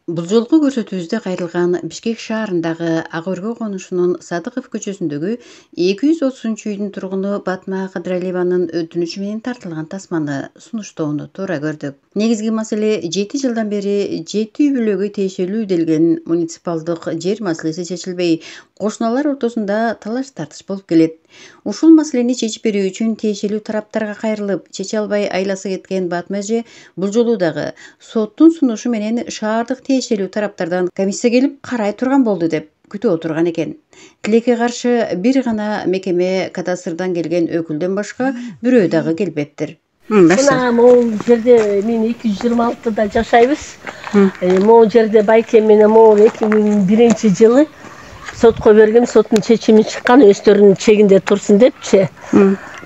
Бул жолку көрсөтүүбүздө кайрылган Бишкек шаарындагы Ак өргө конушунун Садыков көчөсүндөгү 230-үйдүн тургуну Батма Кадыралиеванын өтүнүчү менен тартылган тасманы сунуштоону туура көрдүк. Негизги маселе 7 жылдан бери 7 үй бүлөгө тиешелүү делген муниципалдык жер маселеси чечилбей, кошуналар ортосунда талаш тартыш болуп келет. Ушул маселени чечип берүү үчүн тиешелүү тараптарга кайрылып, чече албай айласы кеткен Батма эже бул жолу дагы соттун сунушу менен шаардык тиешелүү тараптардан комиссия келип карай турган болду деп күтүп отурган экен. Тилекке каршы бир гана мекеме кадастрдан келген өкүлдөн башка бирөө дагы келбептир. Мына могул жерде мен 226-да жашайбыз. Могул жерде байкем менен могул 2001-жылы сотко бергем, соттун чечими чыккан, өздөрүнүн чегинде турсун депчи.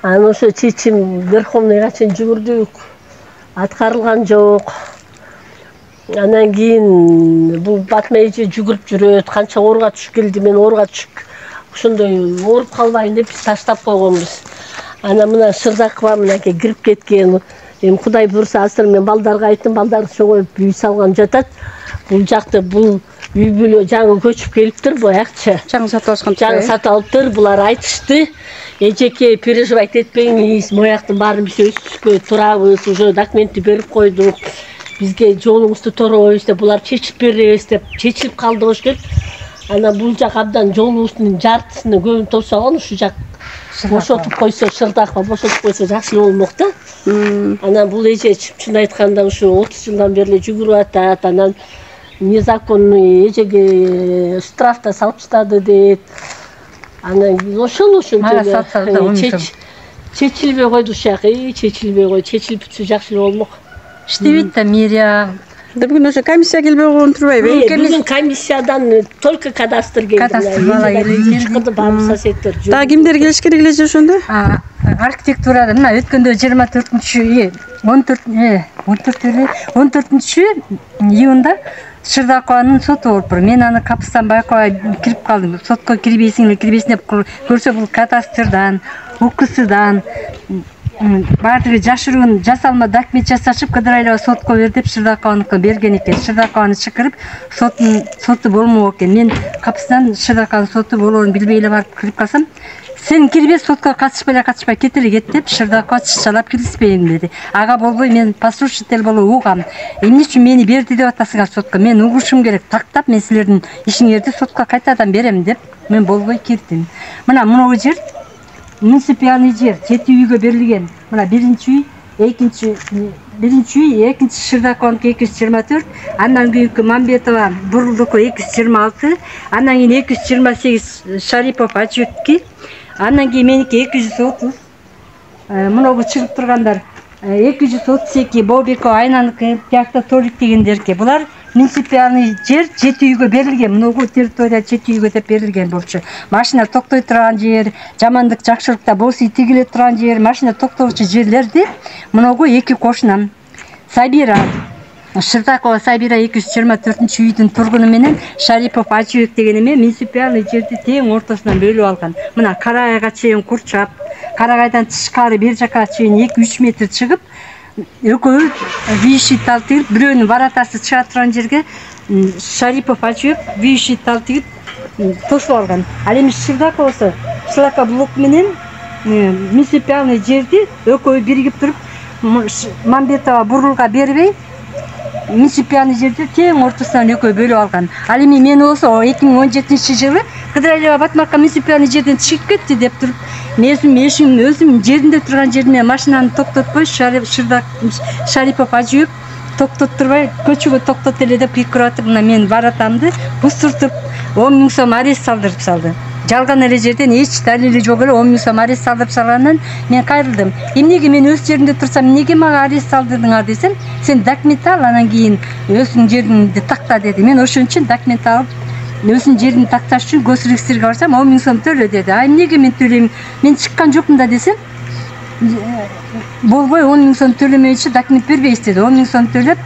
Анан ошо чечим Верховныйга чейин жүгүрдүк, аткарылган жок. Анан кийин бул Батма эже жүгүрүп жүрөт, канча ооруга түшүп келди, мен ооруга түшүп ошондой ооруп калбайын деп таштап койгонбуз. Анан мына Шырдакова мынакей кирип кеткен. Эми Кудай буйруса азыр мен балдарга айттым, балдар чогоюп үй салган жатат. Бул жакты бул үй бүлө жаңы көчүп келиптир буякчы. Жаңы сатып алышкан. Жаңы сатып алыптыр. Булар айтышты. Эжеке переживать этпеңиз, мояктын баарын биз өздүзгө турабыз, уже документти берип койдук. Бизге жолуңузду торобойбуз деп булар чечип беребиз деп чечилип калды кош керек. Анан бул жак абдан жолубуздун жартысына көбүн тосогон, ушу жак бошотуп койсо, Шырдакова бошотуп койсо жакшы болмок да. Анан бул эже чын айтканда ушу 30 жылдан бери жүгүрүп атат. Анан незаконный эжеге штраф да салып таштады дейт. Анан ошол чечилбей койду ушак, чечилбей кой, чечилип бүтсө жакшы болмок. Иштебейт да мэрия. Бүгүн ошо комиссия келбей койгон турбайбы? Бүгүн комиссиядан только кадастр келди. Кадастр бала келди. Чыкты баары соседтер. Дагы кимдер келиш керек эле ошондо? Архитектурада мына өткөндө 14-июнда Шырдакованын соту болуптур. Мен аны капыстан байкабай кирип калдым. Сотко кирбейсиңби, кирбейсиң деп көрсө бул кадастрдан, УКСдан баардыгы жашыруун жасалма документ жасашып Кадыралиева сотко бер деп Шырдакованыкына берген экен. Шырдакованы чакырып, соту болмок экен. Мен капыстан Шырдакованын соту болоорун билбей эле барып кирип калсам, сен кирбе, сотко катышпай кет эле кет деп Шырдакова чычалап киргизбейм деди. Ага болбой, мен послушатель болуп угам. Эмне үчүн мени берди деп атасыңар сотко? Мен угушум керек. Тактап мен силердин ишиңерди сотко кайтадан берем деп мен болбой кирдим. Мына могу жер муниципиальный жер 7 үйгө берилген. Мына биринчи үй, экинчи Шырдакованыкі 224, андан кийинки Мамбетова Бурулдуку 226, андан кийин 228 Шарипов Ачуевки, андан кийин меники 230. Муногу чыгып тургандар 232 Бобекова Айнаныкы, тиякта Толик дегендерки. Булар муниципиальный жер 7 үйгө берилген. Муногу территория 7 үйгө деп берилген болчу. Машина токтой турган жер, жамандык жакшылыкта болсо тигиле турган жер, машина токтогучу жерлерди муногу эки кошунам. Сабира Шырдакова Сабира 224-үйдүн тургуну менен Шарипов Ачуек деген эме муниципиальный жерди тең ортосунан бөлүп алган. Мына Карагайга чейин курчап, Карагайдан тышкары бер жака чейин 2-3 метр чыгып, экөө виши тал тигип, бирөөнүн воротасы чыга турган жерге Шарипов Ачуек виши тал тигип тосуп алган. Ал эми Шырдаковасы шлака блок менен муниципиальный жерди экөө биригип туруп, Мамбетова Бурулга бербей, муниципиальный жерди тең ортосунан экөө бөлүп алган. Ал эми мен болсо 2017-жылы Кадыралиева Батмакка муниципиальный жерден чыгып кетти деп туруп, өзүм жеринде турган жериме машинаны токтотпой, Шарипов Ачуек токтоттурбай, көчөгө токтот эле деп кыйкырып атып, мына мен воротамды бустуртуп 10 000 сом арест салдырып салды. Жалган эле жерден эч далили жок эле 10 000 сом арест салдырып салгандан мен кайрылдым. Эмнеге мен өз жеримде турсам, эмнеге мага арест салдырдыңар десем, сен документ ал, анан кийин өзүңүн жериңди такта деди. Мен ошон үчүн документ алып, өзүнүн жерин такташ үчүн госрегистрге барсам 10 000 сом төлө деди. Эмнеге мен төлөйм? Мен чыккан жокмун да десем, болбой 10 000 сом төлөмөйчү документ бербейсиз деди. 10 000 сом төлөп,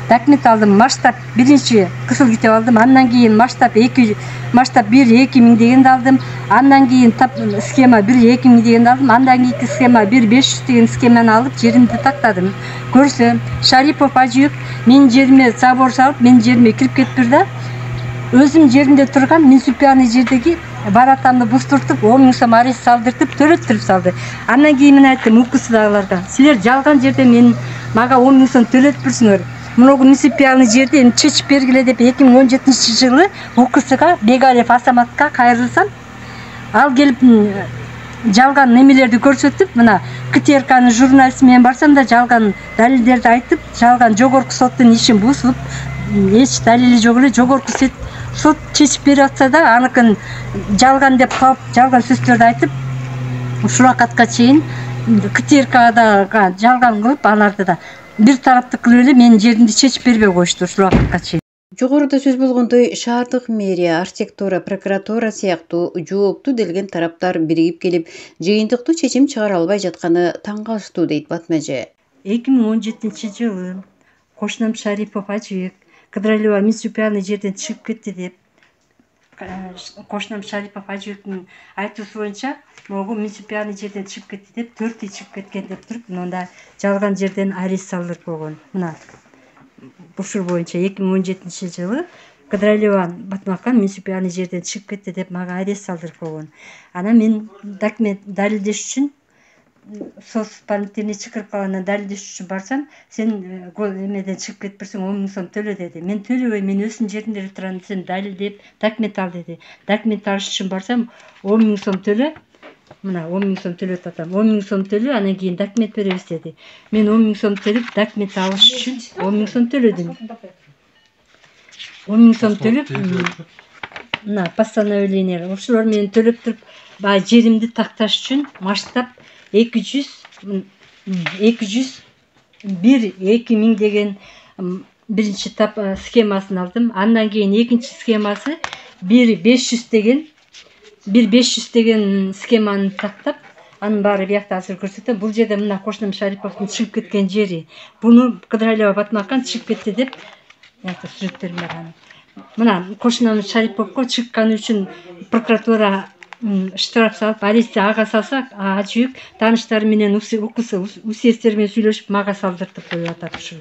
документ алдым, масштаб биринчи кысыл китеп алдым, андан кийин масштаб 1 2000 дегенди алдым, андан кийин схема 1 2000 дегенди алдым, андан кийинки схема 1 500 деген схеманы алып жеримди тактадым. Көрсө Шарипов ажык менин жериме забор салып, менин жериме кирип кетиптир да, өзүм жеримде турган муниципальный жердеги баратамды бустуртуп 10 000 сом арест салдыртып төлөттүрүп салды. Андан кийин мен айттым УКСдагыларга, силер жалган жерде мага 10 000 сом төлөтүпсүңөр. Муногу муниципальный жерди эми чечип бергиле деп 2017 жылы УКСга Бегалев Асаматка кайрылсам, ал келип жалган немелерди көрсөтүп, мына КТРКнын журналисти менен барсам да жалган далилдерди айтып, жалган жогорку соттун ишин бузуп, эч далили жок эле жогорку сот чечип берип атса да, аныкын жалган деп калып, жалган сөздөрдү айтып, ушул убакытка чейин КТРКга жалган кылып, аларды да бир тараптык кылып эле менин жеримди чечип бербей коюшту ушул убакытка чейин. Жогоруда сөз болгондой, шаардык мэрия, архитектура, прокуратура сыяктуу жооптуу делген тараптар биригип келип, жыйынтыктуу чечим чыгара албай жатканы таң калыштуу дейт Батмажы. 2017 жылы кошунам Шарипов ажык Кыдралева муниципальный жерден чыгып кетти деп, кошунам Шарипов ажыктын айтуусу боюнча могу муниципальный жерден чыгып кетти деп, 4 үй чыгып кеткен деп туруп, мында жалган жерден арест салдырып койгон. Мына ушул боюнча 2017 жылы Кыдралева Батмакан муниципальный жерден чыгып кетти деп мага арест салдырып койгон. Анан мен документ далилдеш үчүн соцполитене чакырып калгандан далилдеш үчүн барсам, сен эмеден чыгып кетипсиң, 10 000 сом төлө деди. Мен төлөбөй, мен өзүмдүн жеримде эле турам, сен далилдеп документ ал деди. Документ алыш үчүн барсам, 10 000 сом төлө. Мына 10 000 сом төлөп атам. 10 000 сом төлө, анан кийин документ беребиз деди. Мен 10 000 сом төлөп, документ алыш үчүн 10 000 сом төлөдүм. 10 000 сом төлөп, мына постановление, ошолор менен төлөп туруп, баягы жеримди такташ үчүн масштаб 200 1 2000 деген биринчи схемасын алдым. Андан кийин экинчи схемасы 1 500 деген схеманы тактап, анын баары биякта азыр көрсөтөм. Бул жерде мына кошунам Шариповдун чыгып кеткен жери. Буну Кыдралева Батмакан чыгып кетти деп, сүрөттөрүм бар анын. Мына кошунам Шариповго чыкканы үчүн прокуратура штраф салып, арестти ага салса, ажык тааныштары менен УССР менен сүйлөшүп, мага салдыртып коюп атат ушул.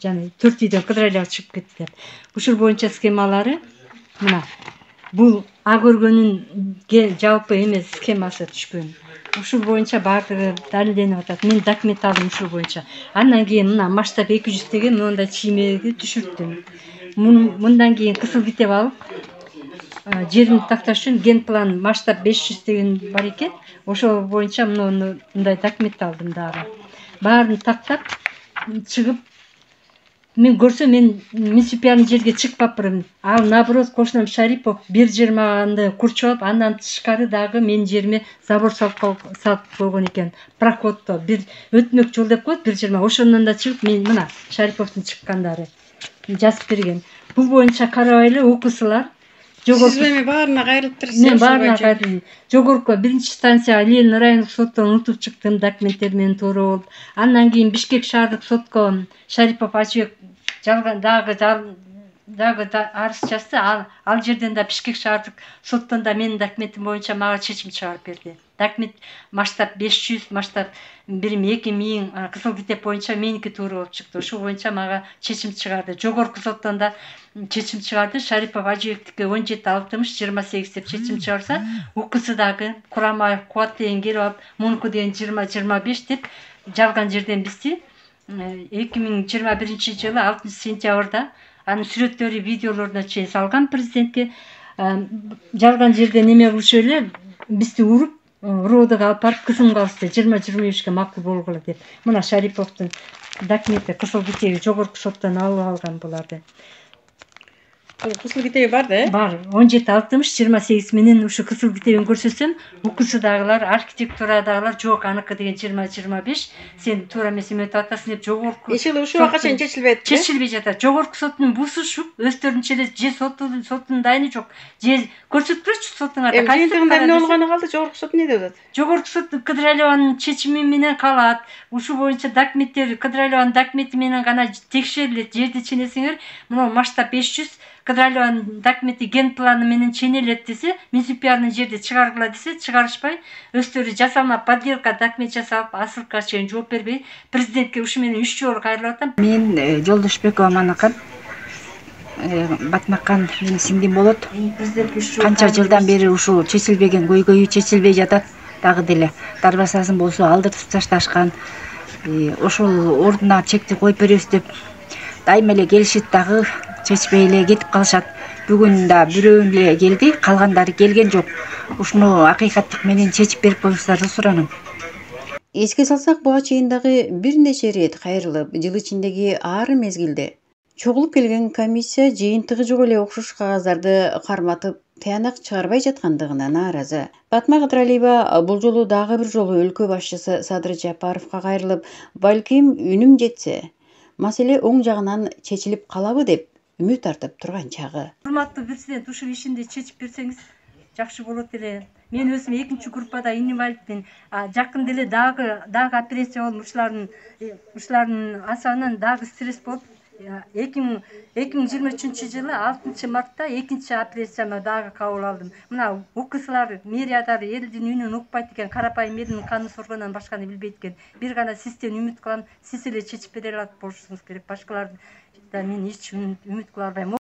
Жана 4 үйдөн Кыдралева чыгып кетти деп. Ушул боюнча схемалары мына бул көргөнүн жалпы эмес схемасы түшкөн. Ушул боюнча баардыгы далилденип атат. Мен документ алдым ушул боюнча. Андан кийин мына масштаб 200 деген мындай чиймеги түшүрттүм. Мындан кийин кысыл китеп алып, жеримди такташ үчүн ген план масштаб 500 деген бар экен. Ошол боюнча мындай документ алдым дагы. Баарын тактап чыгып, мен көрсөм, мен муниципальный жерге чыкпаппырмын. Ал наоборот кошунам Шарипов бир жер маганды курчуп, андан тышкары дагы менин жериме забор салып койгон экен. Проходто бир өтмөк жол деп коет, бир жер ма. Ошондон да чыгып, мен мына Шариповдун чыккандары жазып берген. Бул боюнча карабай эле УКСлар Сиз эми баарына кайрылыптырсыз. Мен баарына кайрылдым. Жогорку биринчи станция Ленин райондук соттон унутуп чыктым, документтер менен туура болуп. Андан кийин Бишкек шаардык сотко Шарипов ажык жалган дагы арыз жазды. Ал жерден да Бишкек шаардык соттон да менин документим боюнча мага чечим чыгарып берди. Документ масштаб 500, масштаб 2000 кызыл китеп боюнча меники туура болуп чыкты. Ошол боюнча мага чечим чыгарды. Жогорку соттон да чечим чыгарды. Шарипов ажыктыкы 17/60/28 деп чечим чыгарса, УКС дагы Курамаев Кубат деген келип алып, мунуку деген 20/25 деп жалган жерден бизди 2021 жылы 6 сентябрда анын сүрөттөрү, видеолоруна чейин салган президентке. Жалган жерде неме кылышы эле бизди уруп, РОДого алып барып кызымга алышты, 20-25 макул болгула деп. Мына Шариповдун документи, кызыл китеби жогорку соттон алып алган буларды. Кызыл китеби бар да? Бар. 17-60, 28 менен ушу кызыл китебин көрсөтсөм, УКСдагылар, архитектурадагылар жок, аныкы деген 20-25. Сен туура эмес эметип атасың деп жогорку. Эч жылы ушуга чейин чечилбейт. Чечилбей жатат. Жогорку соттун бузушуп, өздөрүнчө эле же соттун дайыны жок. Же көрсөткүлөчү соттуңарда кайсы Жыйынтыгында эмне болгону калды? Жогорку сот эмне деп атат? Жогорку сот Кыдыралиеванын чечими менен калат. Ушул боюнча документтер Кыдыралиеванын документи менен гана текшерилет. Жерди ченесеңер, мына масштаб 500, Кыдыралиеванын документи ген планы менен ченелет десе, муниципиальный жерде чыгаргыла десе, чыгарышпай, өздөрү жасалма подделка документ жасап, асылка чейин жооп бербей, президентке ушу менен 3 жолу кайрылып атам. Мен Жолдошбекова Манакан, Батмакан менин сиңдим болот. Канча жылдан бери ушул чечилбеген көйгөйү чечилбей жатат. Дагы деле дарбасасын болсо алдыртып ташташкан. Ошол ордуна чекти коюп беребиз деп дайыма эле келишет, дагы чечпей эле кетип калышат. Бүгүн да бирөө эле келди, калгандары келген жок. Ушуну акыйкаттык менен чечип берип коюңуздар суранам. Эске салсак, буга чейин дагы бир нече ирет кайрылып, жыл ичиндеги ар мезгилде чогулуп келген комиссия жыйынтыгы жок эле окшош кагаздарды карматып, тыянак чыгарбай жаткандыгына нааразы. Батма Кыдыралиева бул жолу дагы бир жолу өлкө башчысы Садыр Жапаровго кайрылып, балким үнүм жетсе, маселе оң жагынан чечилип калабы деп үмүт артып турган чагы. Урматтуу президент, ушул ишинди чечип берсеңиз жакшы болот эле. Мен өзүм экинчи группада инвалидмин. Жакында эле дагы операция болуп, ушулардын асабынан дагы стресс болуп, 2023 жылы 6 мартта экинчи операцияма дагы кабыл алдым. Мына УКСлар, мэриядар элдин үнүн укпайт экен, карапайым элдин каны соргондон башканы билбейт экен. Бир гана сизден үмүт кылам, сиз эле чечип бере алат болушуңуз керек. Башкалардан мен эч үмүт кыла албайм.